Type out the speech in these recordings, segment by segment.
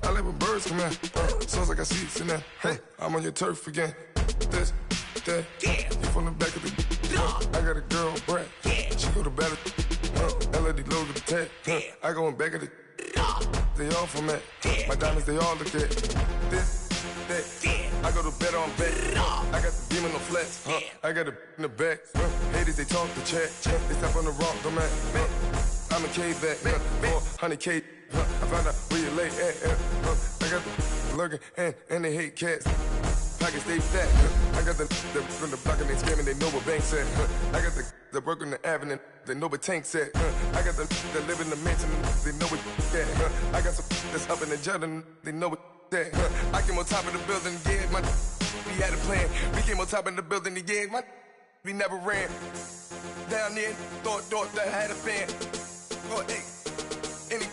I like when birds come in. Sounds like I see seats in there. Hey, I'm on your turf again. This, that, yeah. You from the back of the. I got a girl, Brad. Yeah. She go to battle. LED logo the tag. I go in back of the. They all from that. My diamonds, they all look at. This, that. I go to bed on bed. I got the beam in the flats. I got it in the back. Haters, they talk the chat. They step on the rock, don't man. I'm a cave back. 400K. I found out where you lay at. I got the lurking and they hate cats. Pockets stay fat. I got the from the block and they screaming, they know what banks at. I got the work on the avenue, they know what tanks at. I got the live in the mansion, they know what that. I got some that's up in the jungle, they know what that. I came on top of the building, yeah, my we had a plan. We came on top of the building, yeah, my we never ran. Down there, thought that I had a fan. Oh, hey, any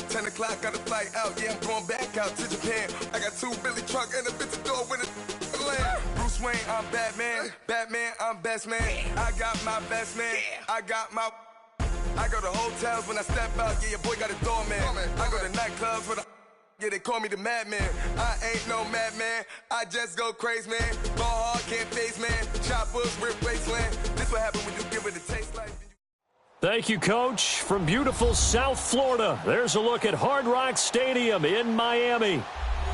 10 o'clock, got a flight out, yeah, I'm going back out to Japan. I got 2 Billy truck and a bitch door with a land. Bruce Wayne, I'm Batman. Batman, I'm best man. I got my best man. I got my. I go to hotels when I step out, yeah, your boy got a doorman. I go to nightclubs with a. Yeah, they call me the madman. I ain't no madman. I just go crazy, man. Ball hard, can't face, man. Choppers, rip wasteland. This what happen when you give it a taste like. Thank you, Coach. From beautiful South Florida, there's a look at Hard Rock Stadium in Miami.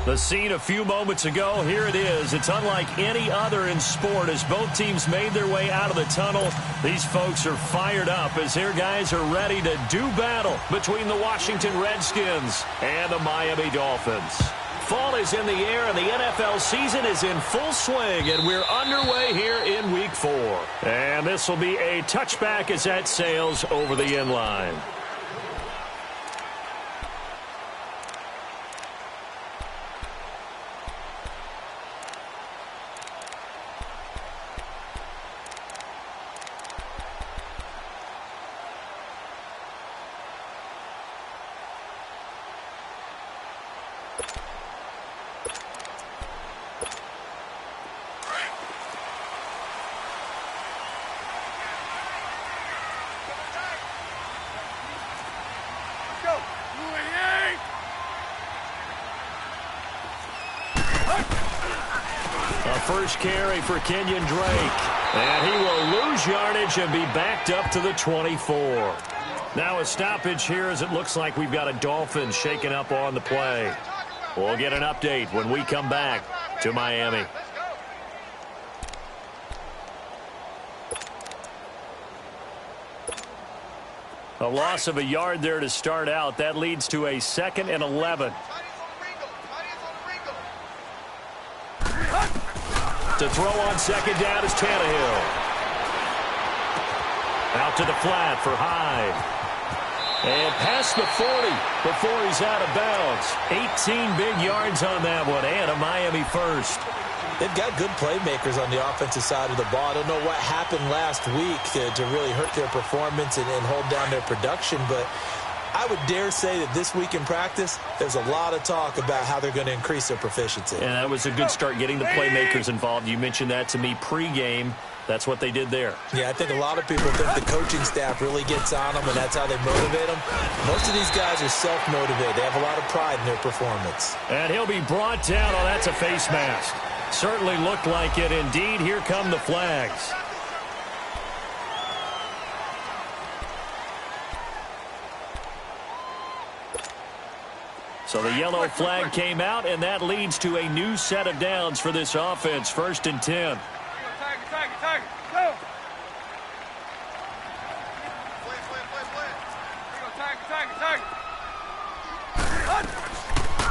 The scene a few moments ago, here it is. It's unlike any other in sport as both teams made their way out of the tunnel. These folks are fired up as their guys are ready to do battle between the Washington Redskins and the Miami Dolphins. Fall is in the air and the NFL season is in full swing, and we're underway here in Week 4. And this will be a touchback as that sails over the end line. First carry for Kenyon Drake. And he will lose yardage and be backed up to the 24. Now a stoppage here as it looks like we've got a Dolphin shaken up on the play. We'll get an update when we come back to Miami. A loss of a yard there to start out. That leads to a 2nd and 11. To throw on second down is Tannehill. Out to the flat for Hyde. And past the 40 before he's out of bounds. 18 big yards on that one and a Miami first. They've got good playmakers on the offensive side of the ball. I don't know what happened last week to really hurt their performance and hold down their production, but I would dare say that this week in practice, there's a lot of talk about how they're going to increase their proficiency. And that was a good start getting the playmakers involved. You mentioned that to me pregame. That's what they did there. Yeah, I think a lot of people think the coaching staff really gets on them, and that's how they motivate them. Most of these guys are self-motivated. They have a lot of pride in their performance. And he'll be brought down. Oh, that's a face mask. Certainly looked like it. Indeed, here come the flags. So the yellow flag came out, and that leads to a new set of downs for this offense. 1st and 10. Go!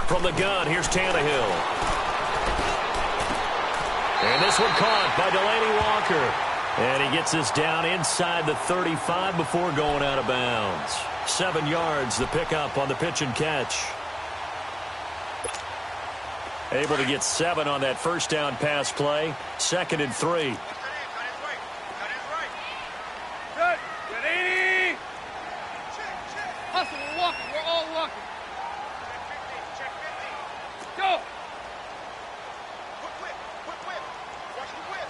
From the gun, here's Tannehill. And this one caught by Delaney Walker. And he gets us down inside the 35 before going out of bounds. 7 yards, the pickup on the pitch and catch. Able to get 7 on that first down pass play. 2nd and 3. Good. Good 80. Hustle. We're walking. We're all walking. Check 50. Go. Quick. Watch the whip.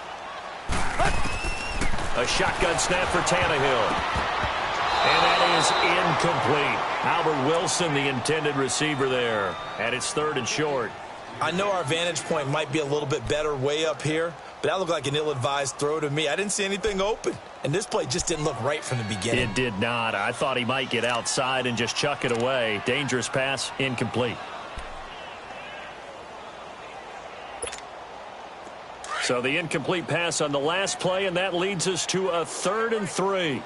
A shotgun snap for Tannehill. And that is incomplete. Albert Wilson, the intended receiver there. And it's 3rd and short. I know our vantage point might be a little bit better way up here, but that looked like an ill-advised throw to me. I didn't see anything open, and this play just didn't look right from the beginning. It did not. I thought he might get outside and just chuck it away. Dangerous pass, incomplete. So the incomplete pass on the last play, and that leads us to a 3rd and 3.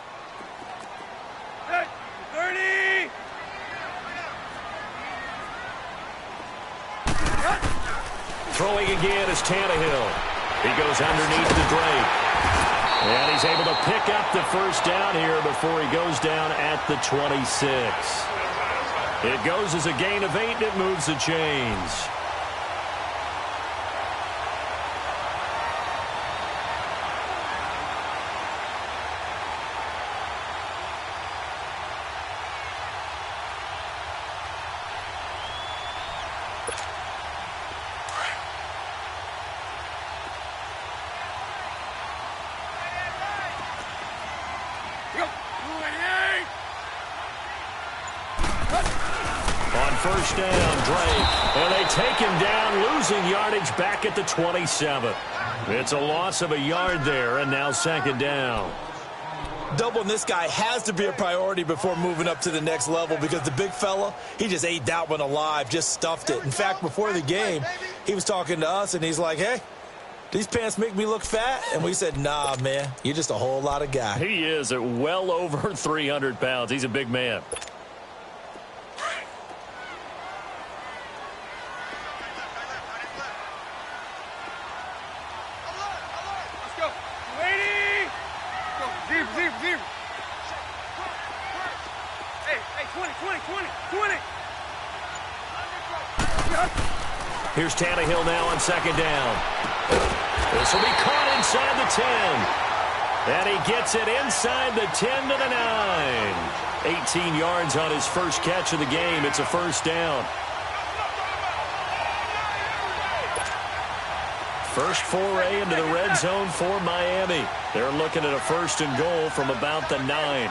30! Throwing again is Tannehill. He goes underneath to Drake. And he's able to pick up the first down here before he goes down at the 26. It goes as a gain of 8, and it moves the chains. First down, Drake. And they take him down, losing yardage back at the 27. It's a loss of a yard there, and now 2nd down. Doubling this guy has to be a priority before moving up to the next level because the big fella, he just ate that one alive, just stuffed it. In fact, before the game, he was talking to us, and he's like, hey, these pants make me look fat? And we said, nah, man, you're just a whole lot of guy. He is at well over 300 pounds. He's a big man. Here's Tannehill now on 2nd down. This will be caught inside the 10. And he gets it inside the 10 to the 9. 18 yards on his first catch of the game. It's a first down. First foray into the red zone for Miami. They're looking at a 1st and goal from about the 9.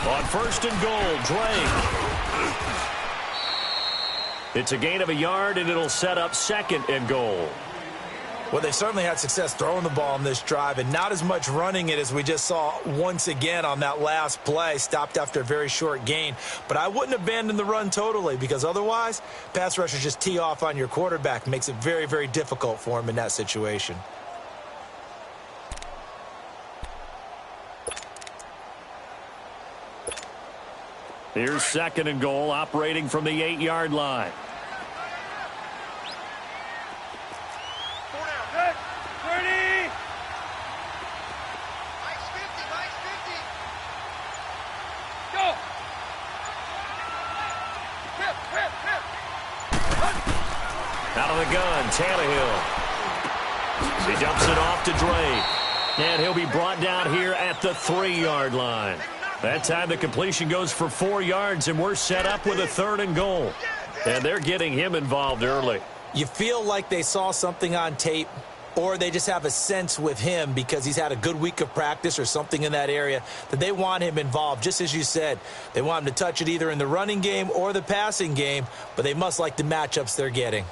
On 1st and goal, Drake. It's a gain of a yard, and it'll set up 2nd and goal. Well, they certainly had success throwing the ball on this drive, and not as much running it as we just saw once again on that last play. Stopped after a very short gain. But I wouldn't abandon the run totally, because otherwise, pass rushers just tee off on your quarterback. Makes it very, very difficult for him in that situation. Here's 2nd and goal, operating from the 8-yard line. Out of the gun, Tannehill. He dumps it off to Drake. And he'll be brought down here at the 3-yard line. That time the completion goes for 4 yards, and we're set up with a 3rd and goal. And they're getting him involved early. You feel like they saw something on tape, or they just have a sense with him because he's had a good week of practice or something in that area that they want him involved. Just as you said, they want him to touch it either in the running game or the passing game, but they must like the matchups they're getting.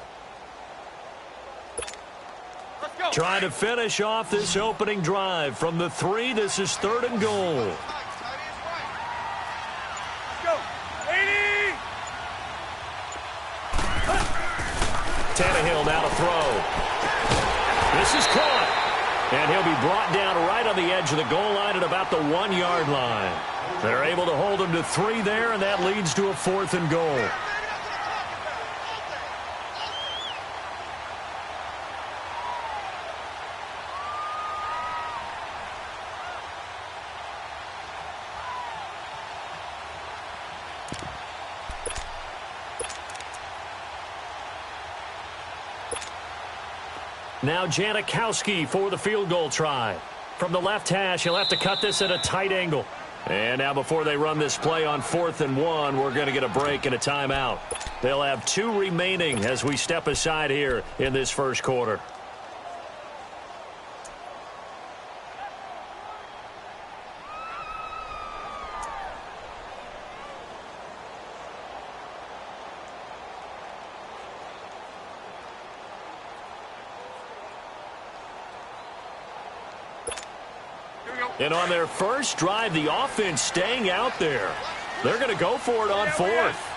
Trying to finish off this opening drive from the 3. This is 3rd and goal. Tannehill now to throw. This is caught. And he'll be brought down right on the edge of the goal line at about the 1-yard line. They're able to hold him to 3 there, and that leads to a 4th and goal. Now Janikowski for the field goal try. From the left hash, he'll have to cut this at a tight angle. And now before they run this play on 4th and 1, we're going to get a break and a timeout. They'll have 2 remaining as we step aside here in this first quarter. And on their first drive, the offense staying out there. They're going to go for it on 4th.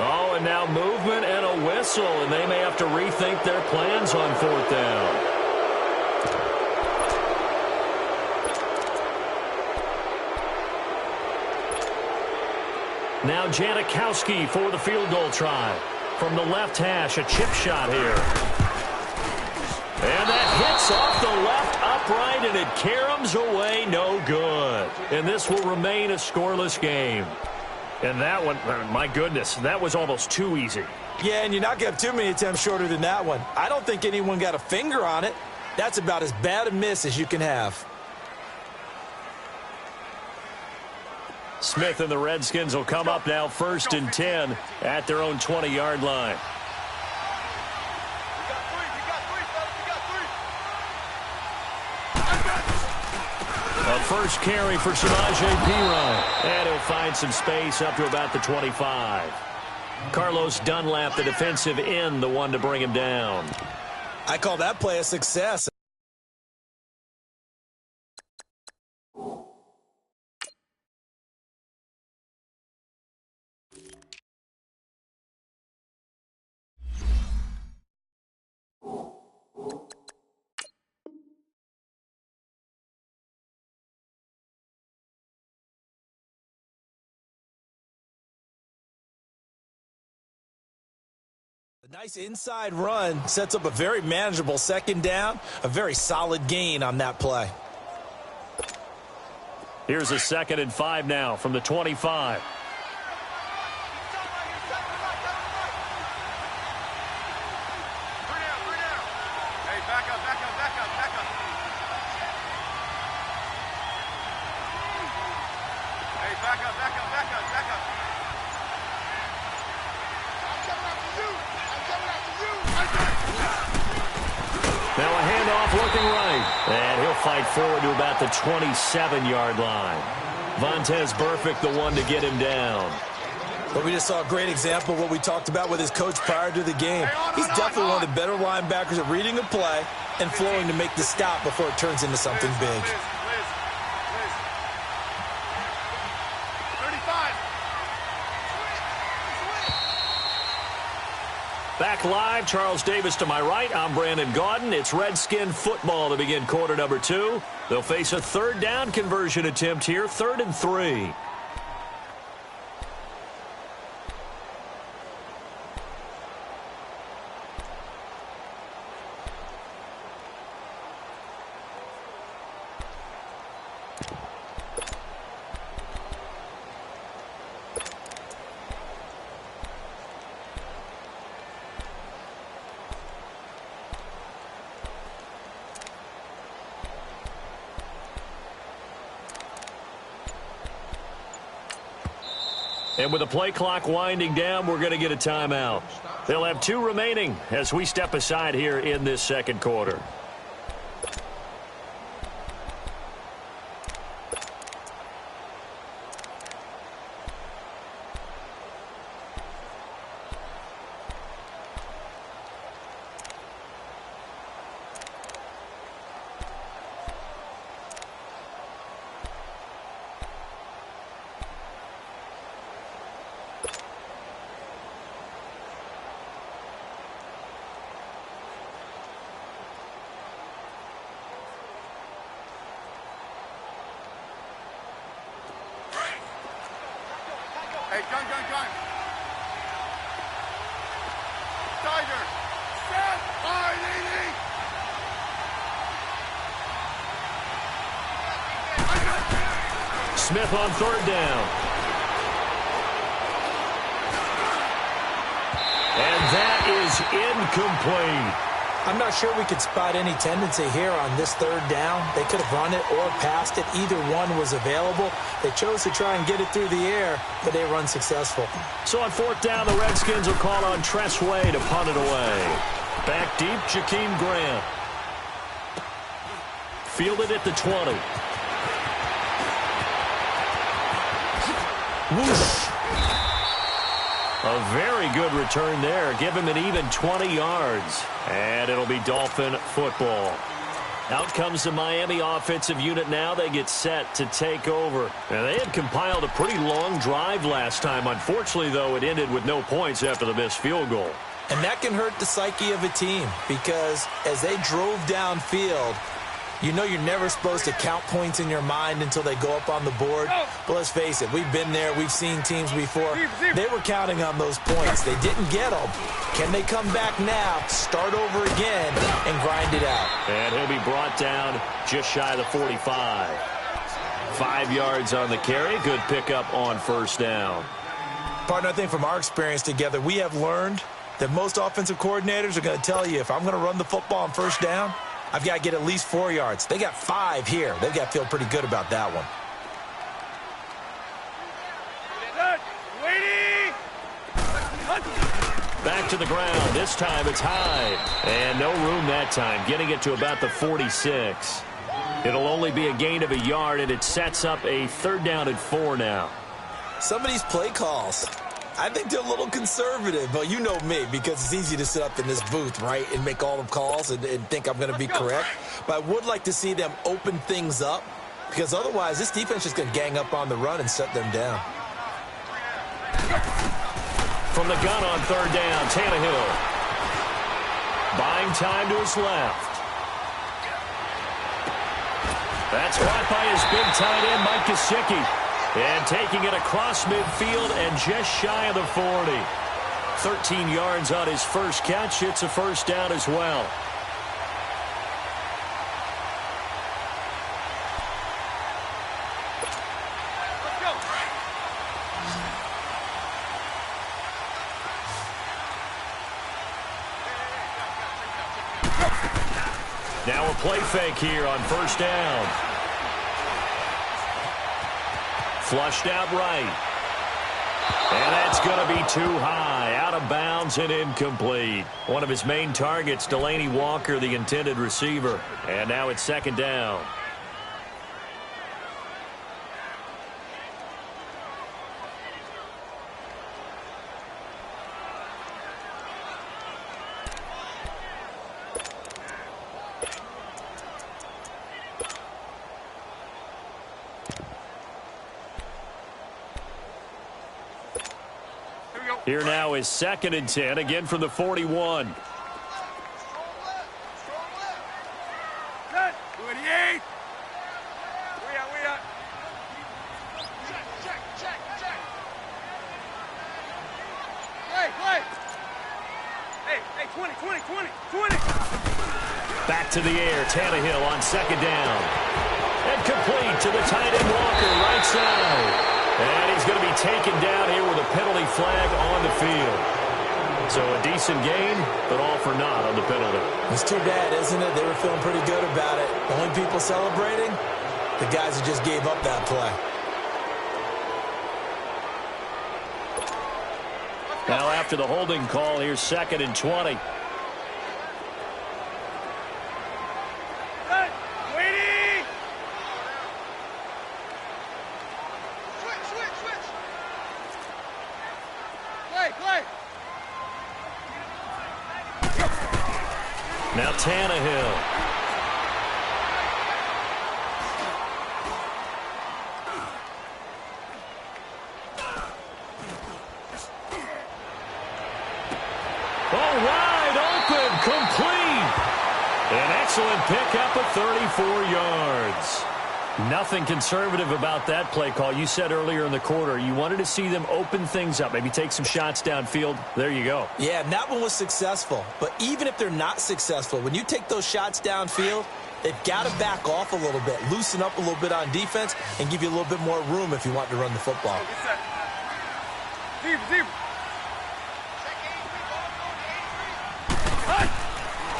Oh, and now movement and a whistle, and they may have to rethink their plans on 4th down. Now Janikowski for the field goal try. From the left hash, a chip shot here. And that hits off the left upright, and it caroms away, no good. And this will remain a scoreless game. And that one, my goodness, that was almost too easy. Yeah, and you're not going to have too many attempts shorter than that one. I don't think anyone got a finger on it. That's about as bad a miss as you can have. Smith and the Redskins will come up now 1st and 10 at their own 20-yard line. A first carry for Samaje Perine. And he'll find some space up to about the 25. Carlos Dunlap, the defensive end, the one to bring him down. I call that play a success. A nice inside run sets up a very manageable 2nd down, a very solid gain on that play. Here's a 2nd and 5 now from the 25. Now a handoff looking right. And he'll fight forward to about the 27-yard line. Vontaze Burfict, the one to get him down. But we just saw a great example of what we talked about with his coach prior to the game. He's definitely one of the better linebackers at reading a play and flowing to make the stop before it turns into something big. Back live, Charles Davis to my right. I'm Brandon Gaudin. It's Redskin football to begin quarter number 2. They'll face a 3rd down conversion attempt here, 3rd and 3. And with the play clock winding down, we're going to get a timeout. They'll have 2 remaining as we step aside here in this 2nd quarter. Hey, gun. Tiger. Set. R-E-E. Smith on third down. And that is incomplete. I'm not sure we could spot any tendency here on this third down. They could have run it or passed it. Either one was available. They chose to try and get it through the air, but they were unsuccessful. So on fourth down, the Redskins will call on Tress Way to punt it away. Back deep, Jakeem Grant. Fielded at the 20. Whoosh. A very good return there. Give him an even 20 yards. And it'll be Dolphin football. Out comes the Miami offensive unit now. They get set to take over. Now, they had compiled a pretty long drive last time. Unfortunately, though, it ended with no points after the missed field goal. And that can hurt the psyche of a team because as they drove downfield, you know you're never supposed to count points in your mind until they go up on the board. But let's face it, we've been there. We've seen teams before. They were counting on those points. They didn't get them. Can they come back now, start over again, and grind it out? And he'll be brought down just shy of the 45. 5 yards on the carry. Good pickup on first down. Partner, I think from our experience together, we have learned that most offensive coordinators are going to tell you, if I'm going to run the football on first down, I've got to get at least 4 yards. They got 5 here. They've got to feel pretty good about that one. Back to the ground. This time it's high. And no room that time. Getting it to about the 46. It'll only be a gain of a yard, and it sets up a third down and 4 now. Some of these play calls, I think they're a little conservative, but you know me, because it's easy to sit up in this booth, right, and make all the calls and think I'm going to be correct. But I would like to see them open things up, because otherwise this defense is going to gang up on the run and shut them down. From the gun on third down, Tannehill. Buying time to his left. That's caught by his big tight end, Mike Gesicki. And taking it across midfield and just shy of the 40. 13 yards on his first catch. It's a first down as well. Let's go. Now a play fake here on first down. Flushed out right. And that's going to be too high. Out of bounds and incomplete. One of his main targets, Delaney Walker, the intended receiver. And now it's second down. Here now is second and 10, again from the 41. Set. 28. We out. Check. Play. Hey, 20. Back to the air, Tannehill on second down. And complete to the tight end Walker, right side. And he's going to be taken down here with a penalty flag on the field. So a decent gain, but all for naught on the penalty. It's too bad, isn't it? They were feeling pretty good about it. The only people celebrating, the guys who just gave up that play. Now after the holding call, here's second and 20. Now Tannehill. Oh, wide open, complete. An excellent pickup of 34 yards. Nothing conservative about that play call. You said earlier in the quarter you wanted to see them open things up, maybe take some shots downfield. There you go. Yeah, and that one was successful. But even if they're not successful, when you take those shots downfield, they've got to back off a little bit, loosen up a little bit on defense, and give you a little bit more room if you want to run the football.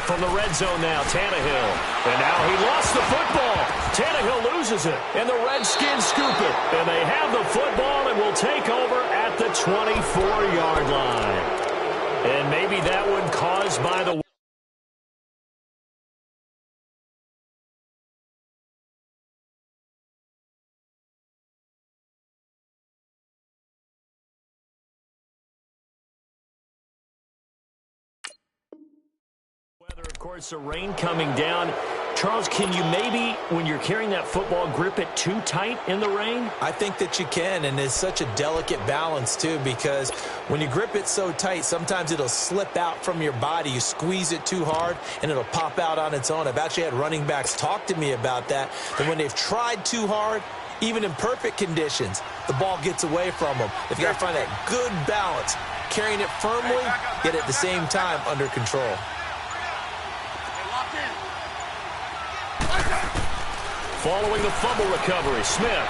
From the red zone now, Tannehill. And now he lost the football. Tannehill loses it, and the Redskins scoop it. And they have the football and will take over at the 24-yard line. And maybe that one caused by the... Weather, of course, the rain coming down. Charles, can you maybe, when you're carrying that football, grip it too tight in the rain? I think that you can, and it's such a delicate balance, too, because when you grip it so tight, sometimes it'll slip out from your body. You squeeze it too hard, and it'll pop out on its own. I've actually had running backs talk to me about that when they've tried too hard, even in perfect conditions, the ball gets away from them. They've got to find that good balance, carrying it firmly, yet at the same time under control. Following the fumble recovery, Smith.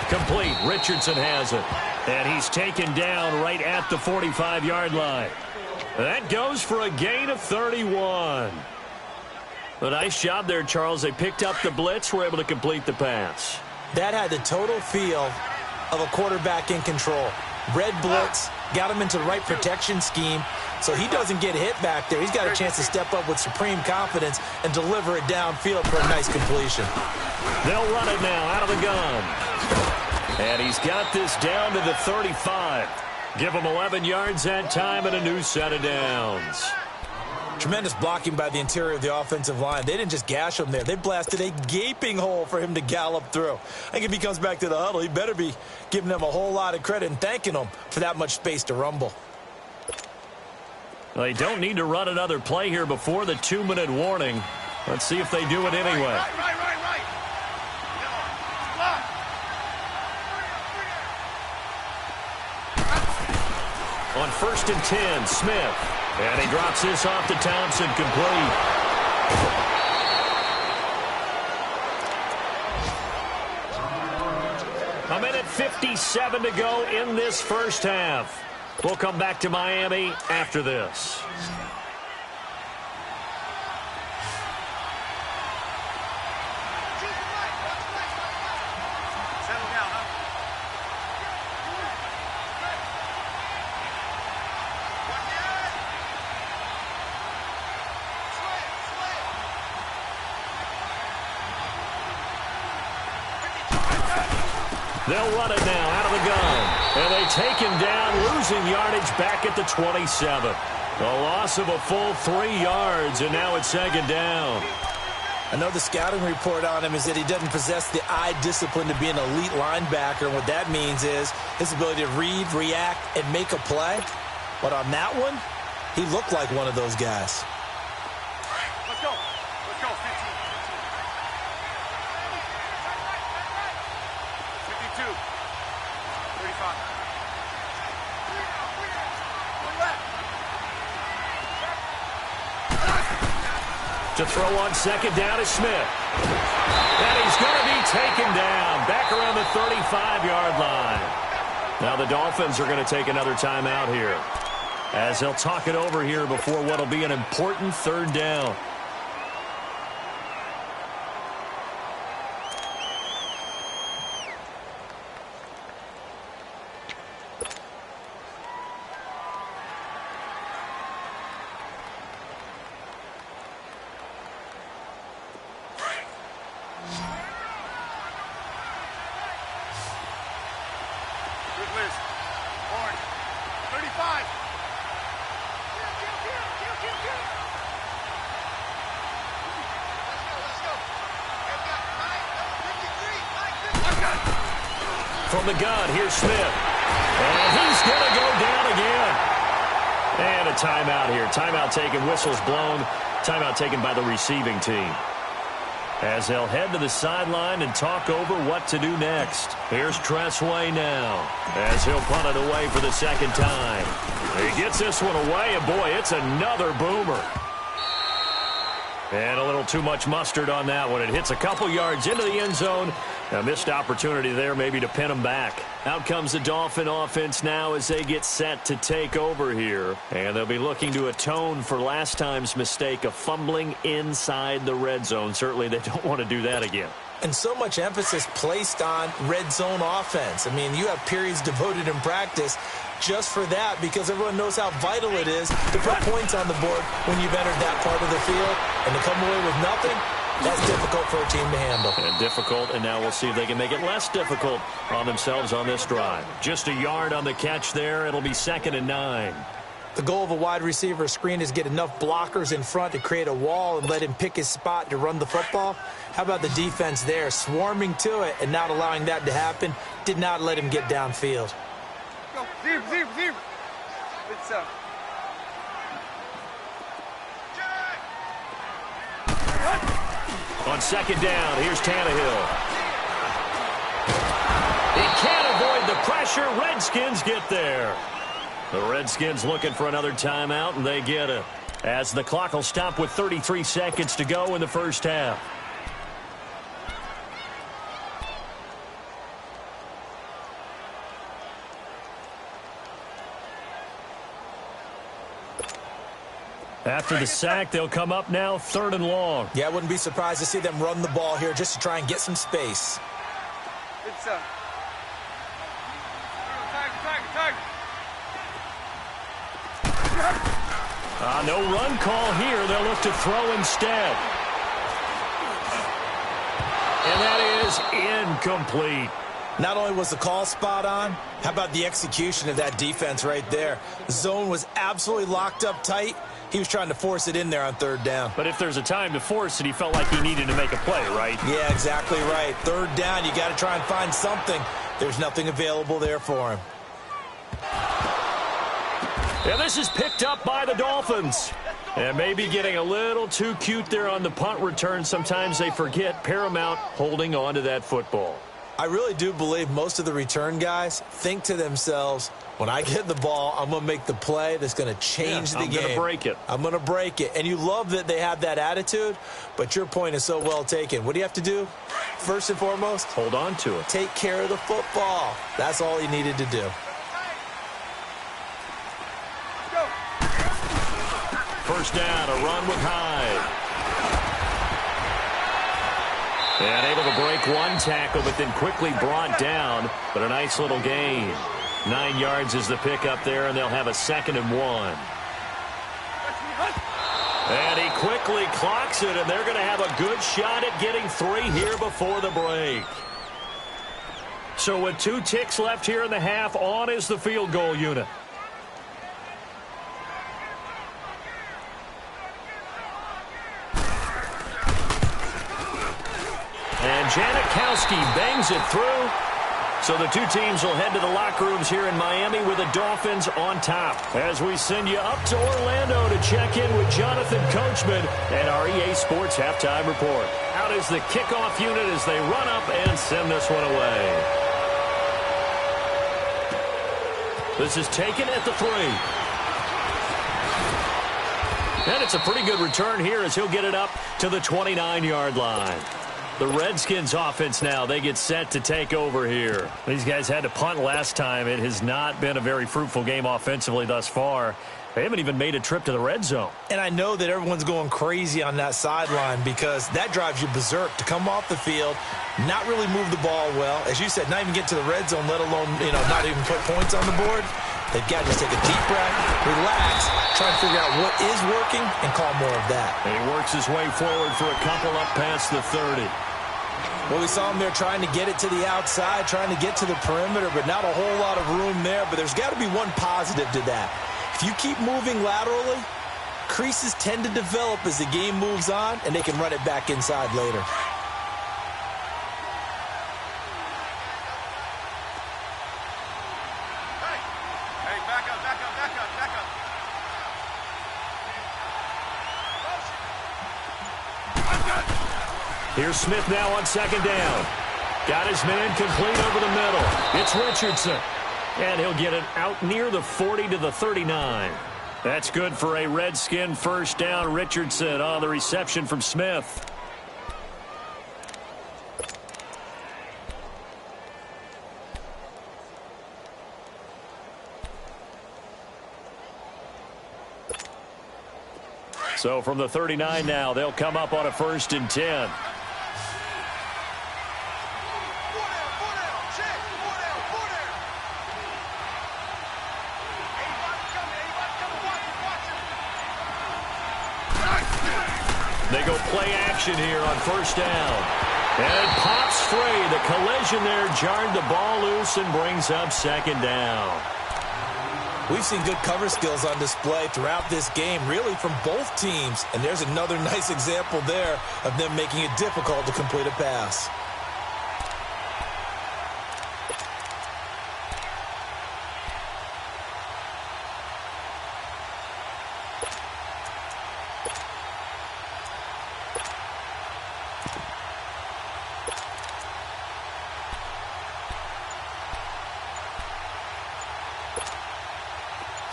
Complete. Richardson has it. And he's taken down right at the 45-yard line. That goes for a gain of 31. A nice job there, Charles. They picked up the blitz, were able to complete the pass. That had the total feel of a quarterback in control. Red blitz, got him into the right protection scheme, so he doesn't get hit back there. He's got a chance to step up with supreme confidence and deliver it downfield for a nice completion. They'll run it now out of the gun. And he's got this down to the 35. Give him 11 yards that time and a new set of downs. Tremendous blocking by the interior of the offensive line. They didn't just gash him there. They blasted a gaping hole for him to gallop through. I think if he comes back to the huddle, he better be giving them a whole lot of credit and thanking them for that much space to rumble. They don't need to run another play here before the 2-minute warning. Let's see if they do it anyway. Right. On 1st and 10, Smith. And he drops this off to Thompson, complete. A minute 57 to go in this first half. We'll come back to Miami after this. They'll run it now out of the gun. And they take him down, losing yardage back at the 27. A loss of a full 3 yards, and now it's 2nd down. I know the scouting report on him is that he doesn't possess the eye discipline to be an elite linebacker. And what that means is his ability to read, react, and make a play. But on that one, he looked like one of those guys. Let's go. 15. 52. 35. To throw on 2nd down is Smith. And he's going to be taken down back around the 35-yard line. Now the Dolphins are going to take another timeout here, as they'll talk it over here before what will be an important 3rd down. From the gun, here's Smith. And he's going to go down again. And a timeout here. Timeout taken, whistles blown. Timeout taken by the receiving team. as they'll head to the sideline and talk over what to do next. Here's Tressway now as he'll punt it away for the second time. He gets this one away, and boy, it's another boomer. And a little too much mustard on that one. It hits a couple yards into the end zone. A missed opportunity there maybe to pin them back. Out comes the Dolphin offense now as they get set to take over here. And they'll be looking to atone for last time's mistake of fumbling inside the red zone. Certainly they don't want to do that again. And so much emphasis placed on red zone offense. I mean, you have periods devoted in practice just for that because everyone knows how vital it is to put points on the board when you've entered that part of the field. And to come away with nothing, that's difficult for a team to handle. And difficult, and now we'll see if they can make it less difficult on themselves on this drive. Just a yard on the catch there. It'll be 2nd and 9. The goal of a wide receiver screen is get enough blockers in front to create a wall and let him pick his spot to run the football. How about the defense there, swarming to it and not allowing that to happen? Did not let him get downfield. Go, zero. It's On 2nd down, here's Tannehill. He can't avoid the pressure. Redskins get there. The Redskins looking for another timeout, and they get it. As the clock will stop with 33 seconds to go in the first half. After the sack, they'll come up now 3rd and long. Yeah, I wouldn't be surprised to see them run the ball here just to try and get some space. It's Tiger. No run call here. They'll look to throw instead. And that is incomplete. Not only was the call spot on, how about the execution of that defense right there? The zone was absolutely locked up tight. He was trying to force it in there on 3rd down. But if there's a time to force it, he felt like he needed to make a play, right? Yeah, exactly right. 3rd down, you got to try and find something. There's nothing available there for him. And this is picked up by the Dolphins. And maybe getting a little too cute there on the punt return. Sometimes they forget paramount holding on to that football. I really do believe most of the return guys think to themselves, when I get the ball, I'm going to make the play that's going to change the game. I'm going to break it. I'm going to break it. And you love that they have that attitude, but your point is so well taken. What do you have to do? First and foremost, hold on to it. Take care of the football. That's all he needed to do. First down, a run with Hyde. And able to break one tackle, but then quickly brought down. But a nice little gain. 9 yards is the pickup there, and they'll have a 2nd and 1. And he quickly clocks it, and they're going to have a good shot at getting 3 here before the break. So with 2 ticks left here in the half, on is the field goal unit. And Janikowski bangs it through. So the 2 teams will head to the locker rooms here in Miami with the Dolphins on top. As we send you up to Orlando to check in with Jonathan Coachman and our EA Sports Halftime Report. Out is the kickoff unit as they run up and send this one away. This is taken at the 3. And it's a pretty good return here as he'll get it up to the 29-yard line. The Redskins offense now, they get set to take over here. These guys had to punt last time. It has not been a very fruitful game offensively thus far. They haven't even made a trip to the red zone. And I know that everyone's going crazy on that sideline because that drives you berserk to come off the field, not really move the ball well. As you said, not even get to the red zone, let alone, not even put points on the board. They've got to just take a deep breath, relax, try to figure out what is working, and call more of that. And he works his way forward for a couple up past the 30. Well, we saw him there trying to get it to the outside, trying to get to the perimeter, but not a whole lot of room there. But there's got to be one positive to that. If you keep moving laterally, creases tend to develop as the game moves on, and they can run it back inside later. Hey, back up. Here's Smith now on second down. Got his man complete over the middle. It's Richardson. And he'll get it out near the 40 to the 39. That's good for a Redskin first down. Richardson on the reception from Smith. So from the 39 now, they'll come up on a 1st and 10. They go play action here on 1st down. And it pops free. The collision there jarred the ball loose and brings up 2nd down. We've seen good cover skills on display throughout this game, really from both teams. And there's another nice example there of them making it difficult to complete a pass.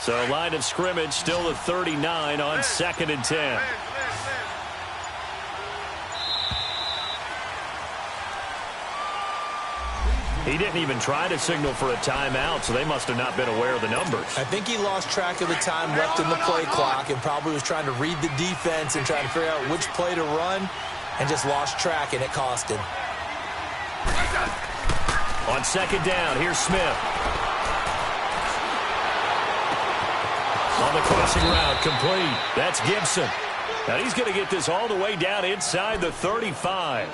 So line of scrimmage still the 39 on 2nd and 10. He didn't even try to signal for a timeout, so they must have not been aware of the numbers. I think he lost track of the time left in the play clock and probably was trying to read the defense and trying to figure out which play to run and just lost track, and it cost him. On 2nd down, here's Smith. On the crossing route, complete. That's Gibson. Now he's going to get this all the way down inside the 35.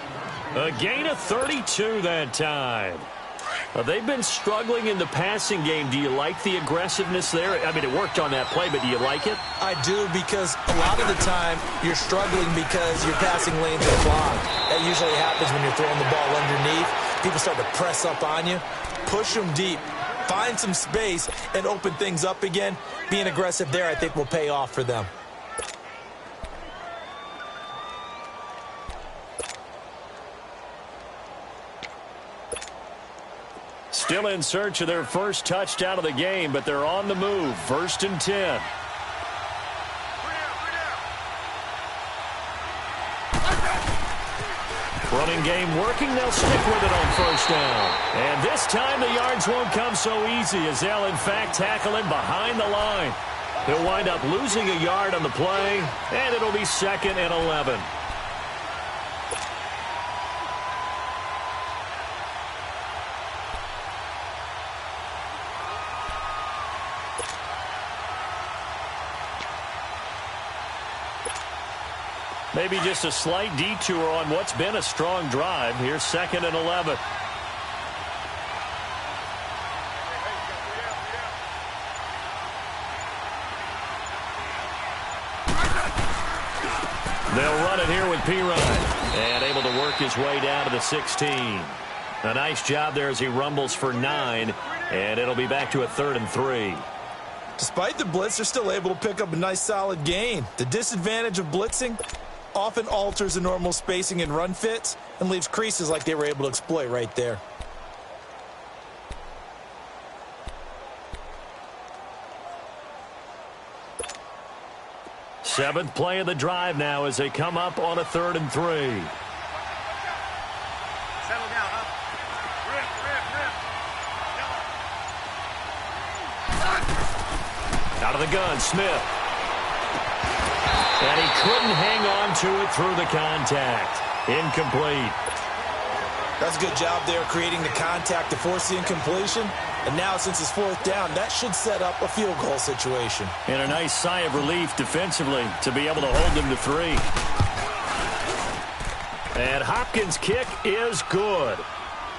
A gain of 32 that time. They've been struggling in the passing game. Do you like the aggressiveness there? I mean, it worked on that play, but do you like it? I do, because a lot of the time you're struggling because your passing lanes are clogged. That usually happens when you're throwing the ball underneath. People start to press up on you. Push them deep. Find some space and open things up again. Being aggressive there, I think, will pay off for them. Still in search of their first touchdown of the game, but they're on the move. 1st and 10. Running game working. They'll stick with it on 1st down. And this time the yards won't come so easy, as they'll in fact tackle him behind the line. He'll wind up losing a yard on the play, and it'll be 2nd and 11. Maybe just a slight detour on what's been a strong drive. Here's 2nd and 11. They'll run it here with Pirine. And able to work his way down to the 16. A nice job there as he rumbles for 9. And it'll be back to a 3rd and 3. Despite the blitz, they're still able to pick up a nice solid gain. The disadvantage of blitzing often alters the normal spacing and run fits and leaves creases like they were able to exploit right there. Seventh play of the drive now as they come up on a 3rd and 3. Settle down, huh? Out of the gun, Smith. And he couldn't hang on to it through the contact. Incomplete. That's a good job there creating the contact to force the incompletion. And now, since it's 4th down, that should set up a field goal situation. And a nice sigh of relief defensively to be able to hold them to 3. And Hopkins' kick is good.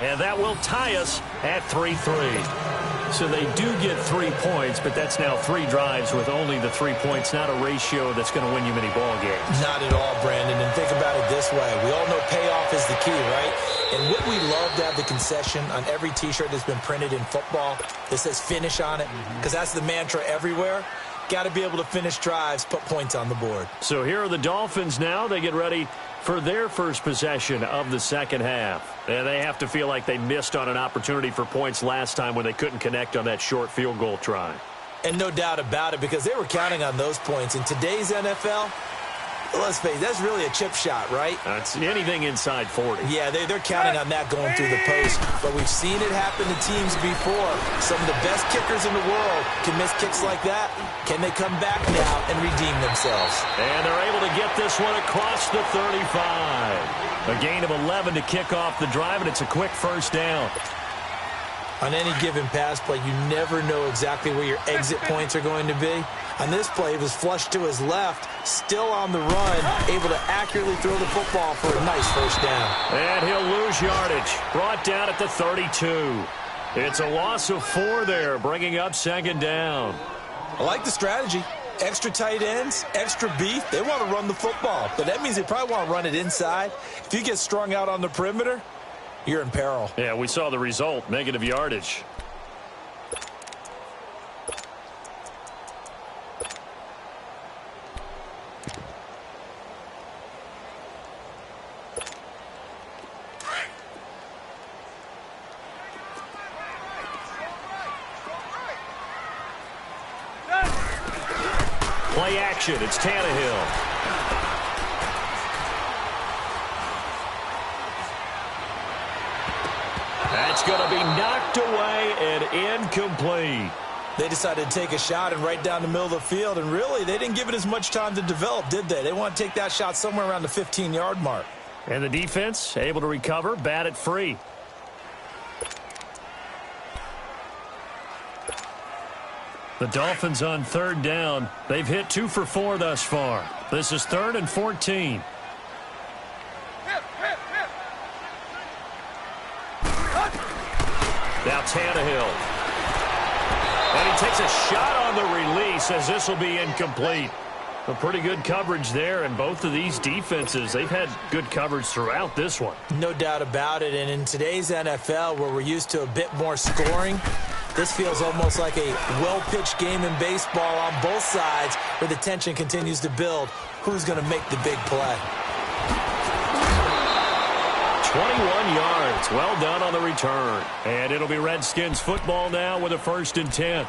And that will tie us at 3-3. So they do get 3 points, but that's now 3 drives with only the 3 points, not a ratio that's going to win you many ball games. Not at all, Brandon. And think about it this way. We all know payoff is the key, right? And wouldn't we love to have the concession on every T-shirt that's been printed in football that says finish on it? Because that's the mantra everywhere. Got to be able to finish drives, put points on the board. So here are the Dolphins now. They get ready for their first possession of the second half. And they have to feel like they missed on an opportunity for points last time when they couldn't connect on that short field goal try. And no doubt about it, because they were counting on those points. In today's NFL, let's face it, that's really a chip shot, right? That's anything inside 40. Yeah, they're counting on that going through the post. But we've seen it happen to teams before. Some of the best kickers in the world can miss kicks like that. Can they come back now and redeem themselves? And they're able to get this one across the 35. A gain of 11 to kick off the drive, and it's a quick first down. On any given pass play, you never know exactly where your exit points are going to be. On this play, it was flushed to his left, still on the run, able to accurately throw the football for a nice first down. And he'll lose yardage. Brought down at the 32. It's a loss of 4 there, bringing up second down. I like the strategy. Extra tight ends, extra beef. They want to run the football, but that means they probably want to run it inside. If you get strung out on the perimeter, you're in peril. Yeah, we saw the result, negative yardage. Play action, it's Tannehill. That's going to be knocked away and incomplete. They decided to take a shot and right down the middle of the field, and really, they didn't give it as much time to develop, did they? They want to take that shot somewhere around the 15-yard mark. And the defense able to recover, bat it free. The Dolphins on third down. They've hit 2 for 4 thus far. This is 3rd and 14. Now Tannehill. And he takes a shot on the release as this will be incomplete. A pretty good coverage there, and both of these defenses, they've had good coverage throughout this one. No doubt about it, and in today's NFL, where we're used to a bit more scoring, this feels almost like a well-pitched game in baseball on both sides where the tension continues to build. Who's going to make the big play? 21 yards. Well done on the return. And it'll be Redskins football now with a 1st and 10.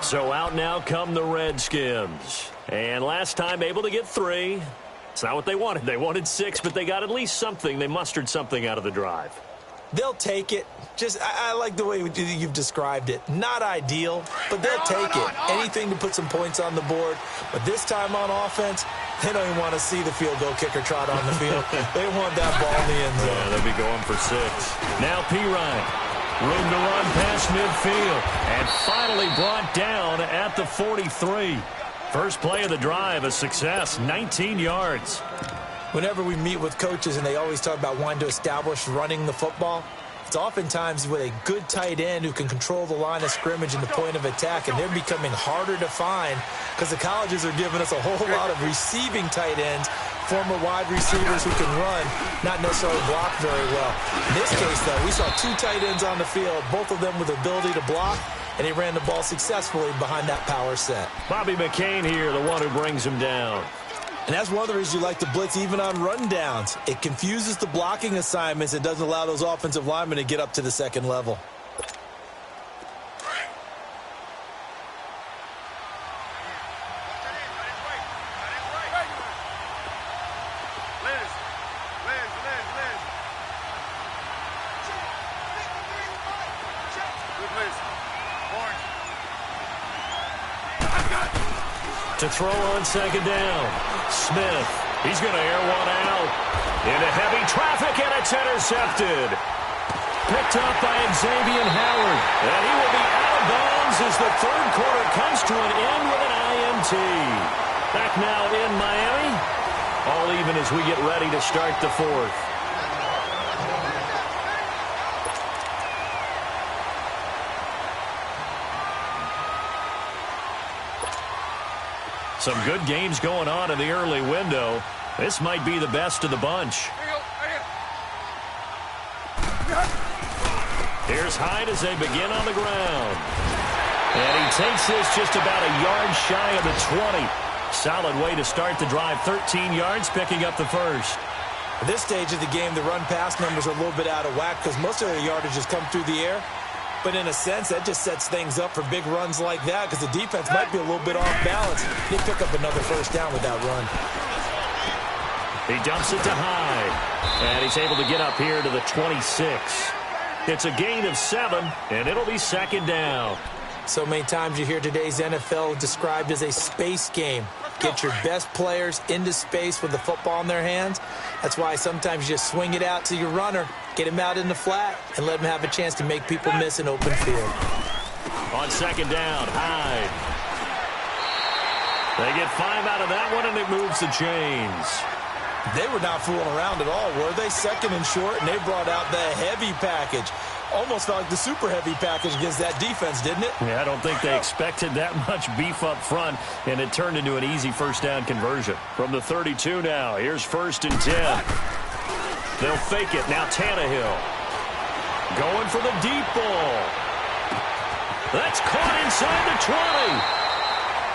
So out now come the Redskins. And last time able to get 3. It's not what they wanted. They wanted 6, but they got at least something. They mustered something out of the drive. They'll take it. I like the way you've described it. Not ideal, but they'll take it. Anything to put some points on the board. But this time on offense, they don't even want to see the field goal kicker trot on the field. They want that ball in the end zone. Yeah, they'll be going for 6. Now Pirine. Room to run past midfield. And finally brought down at the 43. First play of the drive, a success, 19 yards. Whenever we meet with coaches and they always talk about wanting to establish running the football, it's oftentimes with a good tight end who can control the line of scrimmage and the point of attack, and they're becoming harder to find because the colleges are giving us a whole lot of receiving tight ends, former wide receivers who can run, not necessarily block very well. In this case, though, we saw 2 tight ends on the field, both of them with the ability to block, and he ran the ball successfully behind that power set. Bobby McCain here, the one who brings him down. And that's one of the reasons you like to blitz even on rundowns. It confuses the blocking assignments. It doesn't allow those offensive linemen to get up to the second level. To throw on second down. Smith, he's going to air one out. Into heavy traffic, and it's intercepted. Picked up by Xavier Howard. And he will be out of bounds as the 3rd quarter comes to an end with an INT. Back now in Miami. All even as we get ready to start the 4th. Some good games going on in the early window. This might be the best of the bunch. Here's Hyde as they begin on the ground. And he takes this just about a yard shy of the 20. Solid way to start the drive. 13 yards, picking up the first. At this stage of the game, the run-pass numbers are a little bit out of whack because most of their yardage has come through the air. But in a sense, that just sets things up for big runs like that because the defense might be a little bit off balance. They pick up another first down with that run. He dumps it to Hyde. And he's able to get up here to the 26. It's a gain of 7, and it'll be second down. So many times you hear today's NFL described as a space game. Get your best players into space with the football in their hands. That's why sometimes you just swing it out to your runner, get him out in the flat, and let him have a chance to make people miss an open field. On second down, Hyde. They get 5 out of that one, and it moves the chains. They were not fooling around at all, were they? Second and short, and they brought out the heavy package. Almost felt like the super heavy package against that defense, didn't it? Yeah, I don't think they expected that much beef up front, and it turned into an easy first down conversion. From the 32 now, here's 1st and 10. They'll fake it. Now Tannehill. Going for the deep ball. That's caught inside the 20.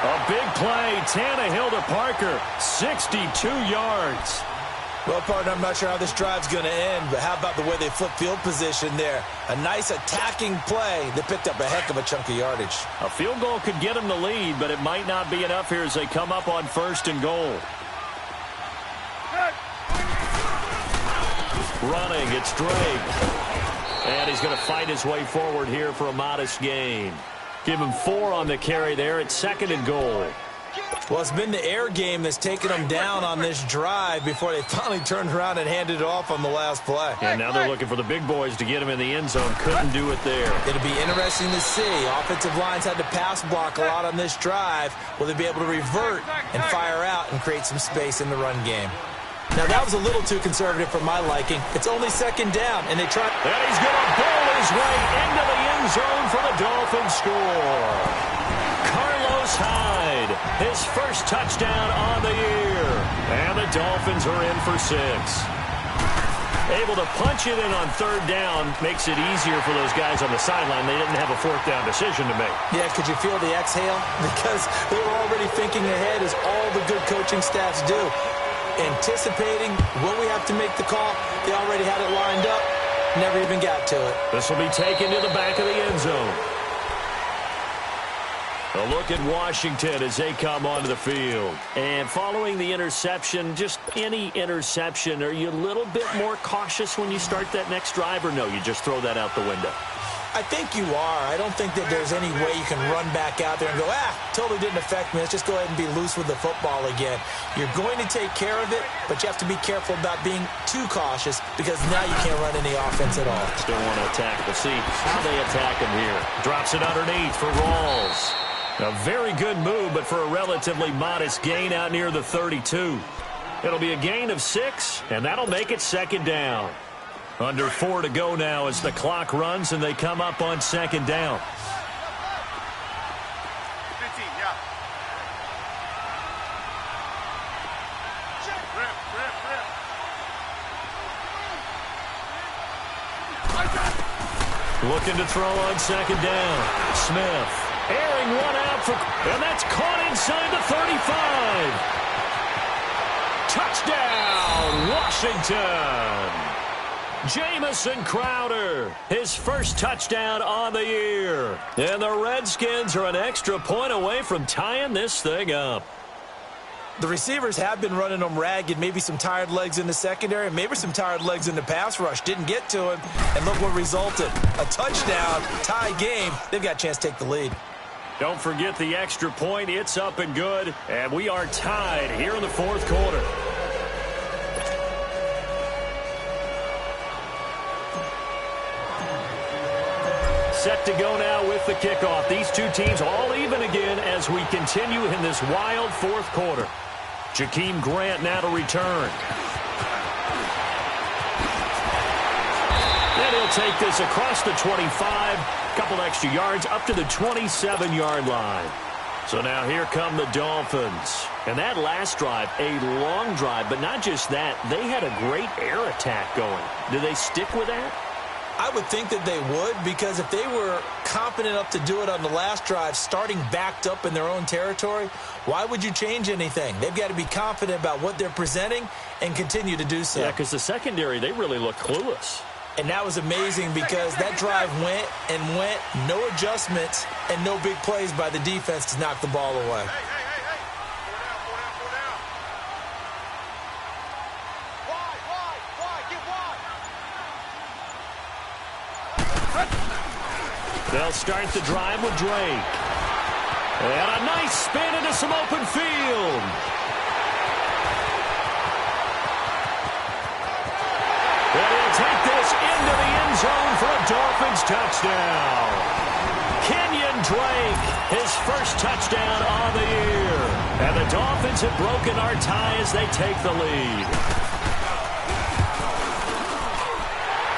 A big play. Tannehill to Parker. 62 yards. Well, partner, I'm not sure how this drive's going to end, but how about the way they flip field position there? A nice attacking play that picked up a heck of a chunk of yardage. A field goal could get them the lead, but it might not be enough here as they come up on 1st and goal. Running, it's Drake. And he's going to fight his way forward here for a modest gain. Give him 4 on the carry there at 2nd and goal. Well, it's been the air game that's taken them down on this drive before they finally turned around and handed it off on the last play. And now they're looking for the big boys to get him in the end zone. Couldn't do it there. It'll be interesting to see. Offensive lines had to pass block a lot on this drive. Will they be able to revert and fire out and create some space in the run game? Now, that was a little too conservative for my liking. It's only 2nd down, and they try. And he's going to bowl his way into the end zone for the Dolphins score. Carlos Hyde, his first touchdown on the year. And the Dolphins are in for 6. Able to punch it in on 3rd down makes it easier for those guys on the sideline. They didn't have a 4th down decision to make. Yeah, could you feel the exhale? Because they were already thinking ahead, as all the good coaching staffs do. Anticipating when we have to make the call. They already had it lined up. Never even got to it. This will be taken to the back of the end zone. A look at Washington as they come onto the field. And following the interception, just any interception, are you a little bit more cautious when you start that next drive, or no, you just throw that out the window? I think you are. I don't think that there's any way you can run back out there and go, totally didn't affect me. Let's just go ahead and be loose with the football again. You're going to take care of it, but you have to be careful about being too cautious because now you can't run any offense at all. Still want to attack. We'll see how they attack him here. Drops it underneath for Rawls. A very good move, but for a relatively modest gain out near the 32. It'll be a gain of 6, and that'll make it 2nd down. Under 4 to go now as the clock runs and they come up on 2nd down. 15, yeah. Rip. Looking to throw on 2nd down. Smith airing one out for, and that's caught inside the 35. Touchdown, Washington. Jamison Crowder, his first touchdown on the year. And the Redskins are an extra point away from tying this thing up. The receivers have been running them ragged. Maybe some tired legs in the secondary, maybe some tired legs in the pass rush. Didn't get to him, and look what resulted. A touchdown, tie game. They've got a chance to take the lead. Don't forget the extra point. It's up and good, and we are tied here in the 4th quarter. Set to go now with the kickoff. These two teams all even again as we continue in this wild 4th quarter. Jakeem Grant now to return. And he'll take this across the 25, couple extra yards up to the 27-yard line. So now here come the Dolphins. And that last drive, a long drive, but not just that. They had a great air attack going. Do they stick with that? I would think that they would, because if they were confident enough to do it on the last drive, starting backed up in their own territory, why would you change anything? They've got to be confident about what they're presenting and continue to do so. Yeah, because the secondary, they really look clueless. And that was amazing because that drive went and went, no adjustments, and no big plays by the defense to knock the ball away. They'll start the drive with Drake. And a nice spin into some open field. And he'll take this into the end zone for a Dolphins touchdown. Kenyon Drake, his first touchdown on the year. And the Dolphins have broken our tie as they take the lead.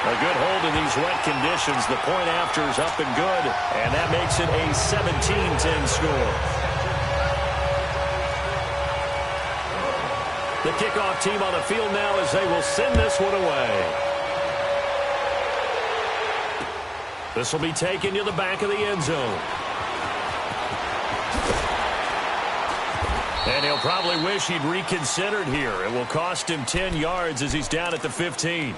A good hold in these wet conditions. The point after is up and good, and that makes it a 17-10 score. The kickoff team on the field now as they will send this one away. This will be taken to the back of the end zone. And he'll probably wish he'd reconsidered here. It will cost him 10 yards as he's down at the 15.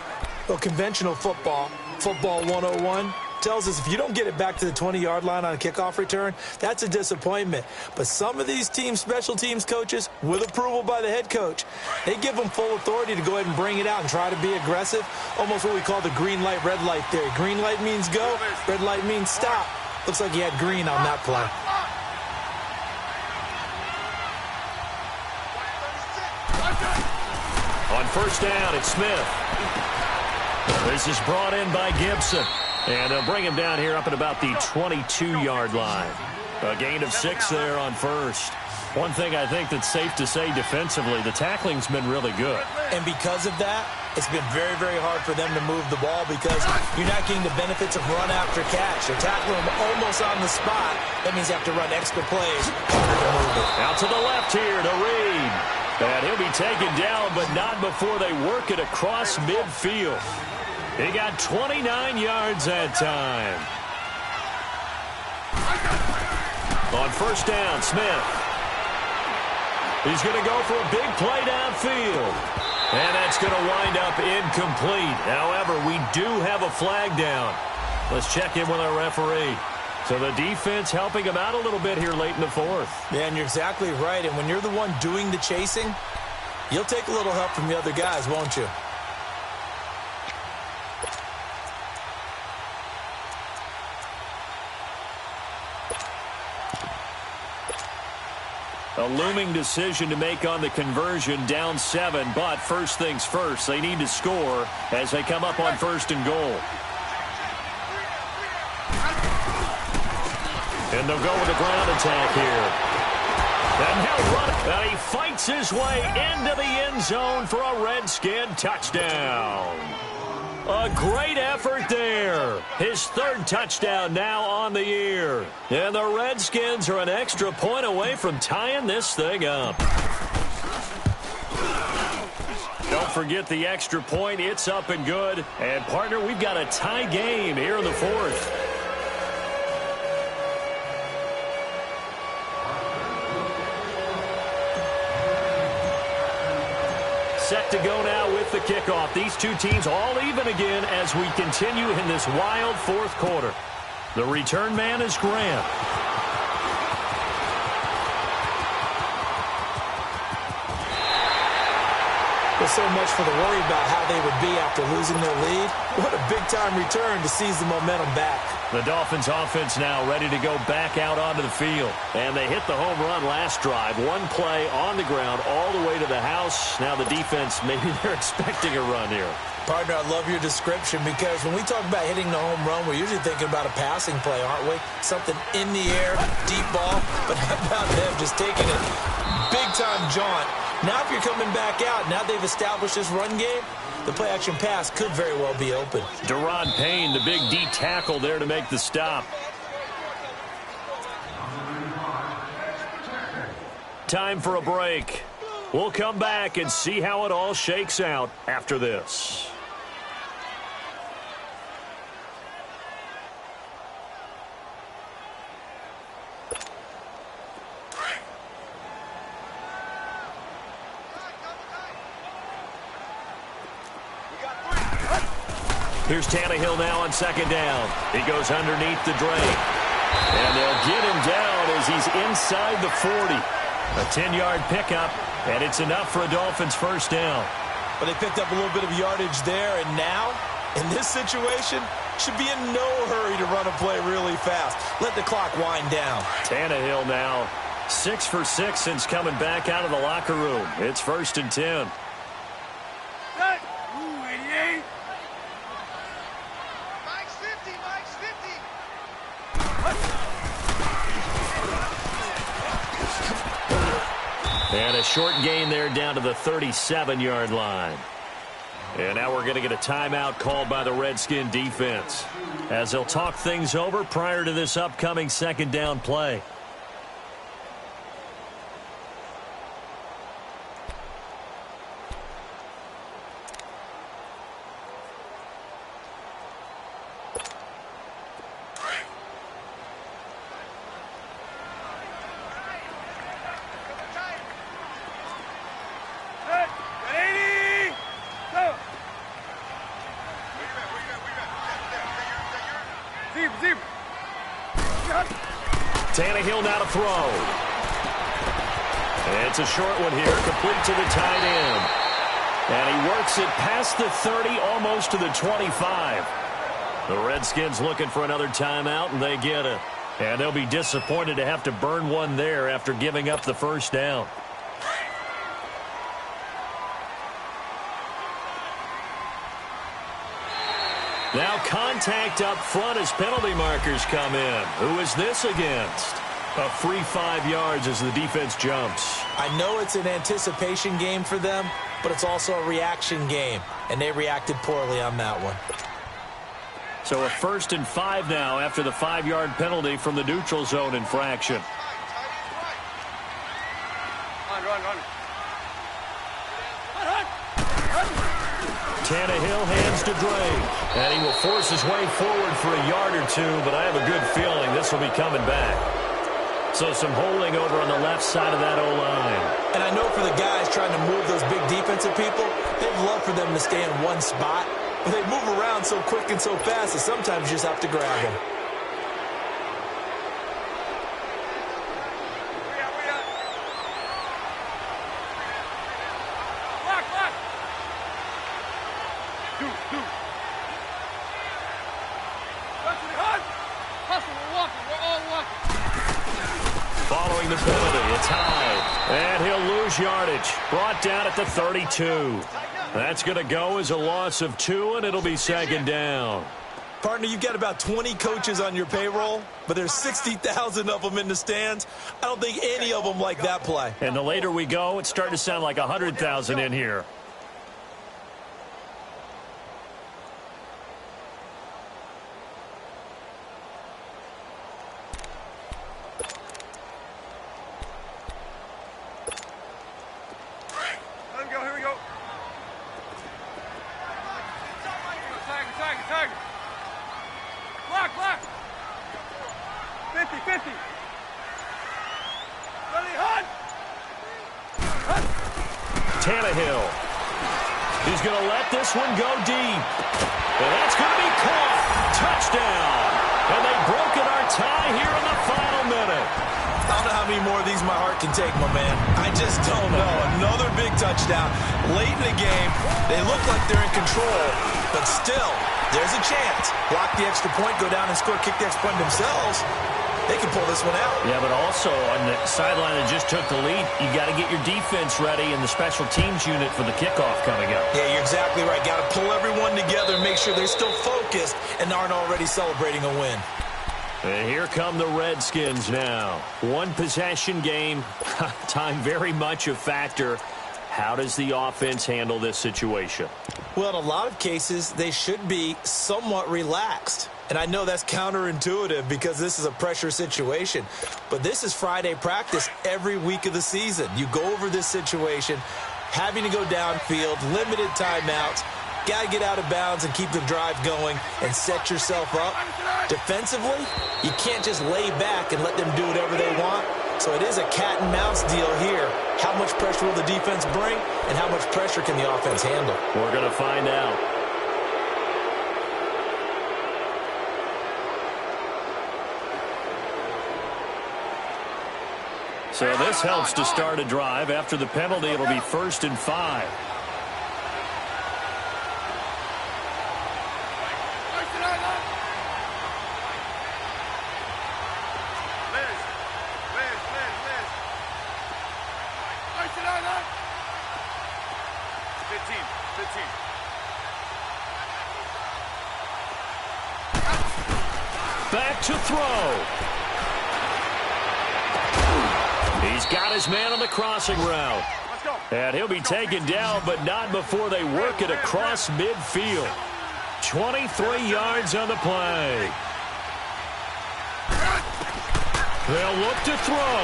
Well, conventional football 101, tells us if you don't get it back to the 20-yard line on a kickoff return, that's a disappointment. But some of these team special teams coaches, with approval by the head coach, they give them full authority to go ahead and bring it out and try to be aggressive, almost what we call the green light, red light theory. Green light means go, red light means stop. Looks like he had green on that play. On first down, it's Smith. This is brought in by Gibson. And they'll bring him down here up at about the 22-yard line. A gain of 6 there on first. One thing I think that's safe to say defensively, the tackling's been really good. And because of that, it's been very, very hard for them to move the ball because you're not getting the benefits of run after catch. They're tackling them almost on the spot. That means you have to run extra plays harder to move it. Out to the left here to Reed. And he'll be taken down, but not before they work it across midfield. He got 29 yards that time. On first down, Smith. He's going to go for a big play downfield. And that's going to wind up incomplete. However, we do have a flag down. Let's check in with our referee. So the defense helping him out a little bit here late in the fourth. Yeah, and you're exactly right. And when you're the one doing the chasing, you'll take a little help from the other guys, won't you? A looming decision to make on the conversion, down 7. But first things first, they need to score as they come up on first and goal. And they'll go with a ground attack here. And he'll run it. And he fights his way into the end zone for a Redskin touchdown. A great effort there. His third touchdown now on the year. And the Redskins are an extra point away from tying this thing up. Don't forget the extra point. It's up and good. And, partner, we've got a tie game here in the fourth. Set to go now with the kickoff. These two teams all even again as we continue in this wild fourth quarter. The return man is Grant. There's so much for the worry about how they would be after losing their lead. What a big-time return to seize the momentum back. The Dolphins offense now ready to go back out onto the field. And they hit the home run last drive. One play on the ground all the way to the house. Now the defense, maybe they're expecting a run here. Partner, I love your description because when we talk about hitting the home run, we're usually thinking about a passing play, aren't we? Something in the air, deep ball. But how about them just taking a big-time jaunt? Now if you're coming back out, now they've established this run game, the play-action pass could very well be open. Deron Payne, the big D tackle there to make the stop. Time for a break. We'll come back and see how it all shakes out after this. Here's Tannehill now on second down. He goes underneath the Drake. And they'll get him down as he's inside the 40. A 10-yard pickup, and it's enough for a Dolphins first down. But they picked up a little bit of yardage there, and now, in this situation, should be in no hurry to run a play really fast. Let the clock wind down. Tannehill now 6 for 6 since coming back out of the locker room. It's 1st and 10. Ooh, 88. Mike's 50, Mike's 50. And a short gain there down to the 37-yard line. And now we're going to get a timeout called by the Redskin defense as they'll talk things over prior to this upcoming second down play. Tannehill now to throw. It's a short one here, complete to the tight end. And he works it past the 30, almost to the 25. The Redskins looking for another timeout, and they get it. And they'll be disappointed to have to burn one there after giving up the first down. Now contact up front as penalty markers come in. Who is this against? A free 5 yards as the defense jumps. I know it's an anticipation game for them, but it's also a reaction game, and they reacted poorly on that one. So a 1st and 5 now after the 5-yard penalty from the neutral zone infraction. Run. Tannehill hands to Drake, and he will force his way forward for a yard or two, but I have a good feeling this will be coming back. So some holding over on the left side of that O-line. And I know for the guys trying to move those big defensive people, they'd love for them to stay in one spot, but they move around so quick and so fast that sometimes you just have to grab them. Following the penalty, it's high, and he'll lose yardage. Brought down at the 32. That's going to go as a loss of 2, and it'll be second down. Partner, you've got about 20 coaches on your payroll, but there's 60,000 of them in the stands. I don't think any of them like that play. And the later we go, it's starting to sound like 100,000 in here. Tannehill. He's going to let this one go deep. And that's going to be caught. Touchdown. And they broke it our tie here in the final minute. I don't know how many more of these my heart can take, my man. I just don't know. Another big touchdown. Late in the game, they look like they're in control, but still, there's a chance. Block the extra point, go down and score, kick the extra point themselves. They can pull this one out. Yeah, but also on the sideline that just took the lead, you got to get your defense ready and the special teams unit for the kickoff coming up. Yeah, you're exactly right. Got to pull everyone together and make sure they're still focused and aren't already celebrating a win. And here come the Redskins now. One possession game, time very much a factor. How does the offense handle this situation? Well, in a lot of cases, they should be somewhat relaxed. And I know that's counterintuitive because this is a pressure situation. But this is Friday practice every week of the season. You go over this situation, having to go downfield, limited timeouts, got to get out of bounds and keep the drive going and set yourself up. Defensively, you can't just lay back and let them do whatever they want. So it is a cat and mouse deal here. How much pressure will the defense bring and how much pressure can the offense handle? We're going to find out. So this helps to start a drive. After the penalty, it'll be 1st and 5. Back to throw. He's got his man on the crossing route. And he'll be taken down, but not before they work it across midfield. 23 yards on the play. They'll look to throw.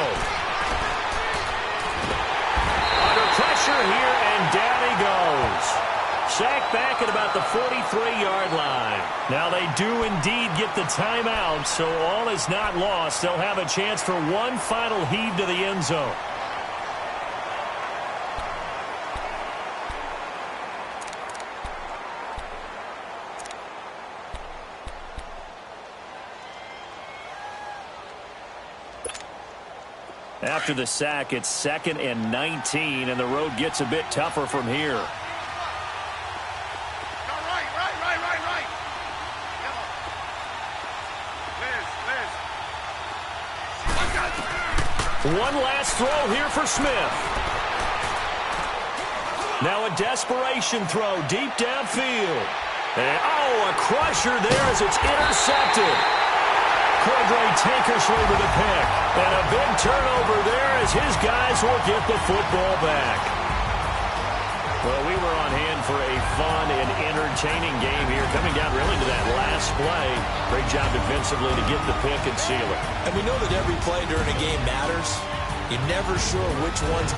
Under pressure here, and down he goes. Sacked back at about the 43-yard line. Now they do indeed get the timeout, so all is not lost. They'll have a chance for one final heave to the end zone. After the sack, it's 2nd and 19, and the road gets a bit tougher from here. One last throw here for Smith. Now a desperation throw deep downfield. And, a crusher there as it's intercepted. Cordray Tankersley with a pick. And a big turnover there as his guys will get the football back. Well, we were on hand for a fun and entertaining game here, coming down really to that last play. Great job defensively to get the pick and seal it. And we know that every play during a game matters. You're never sure which one's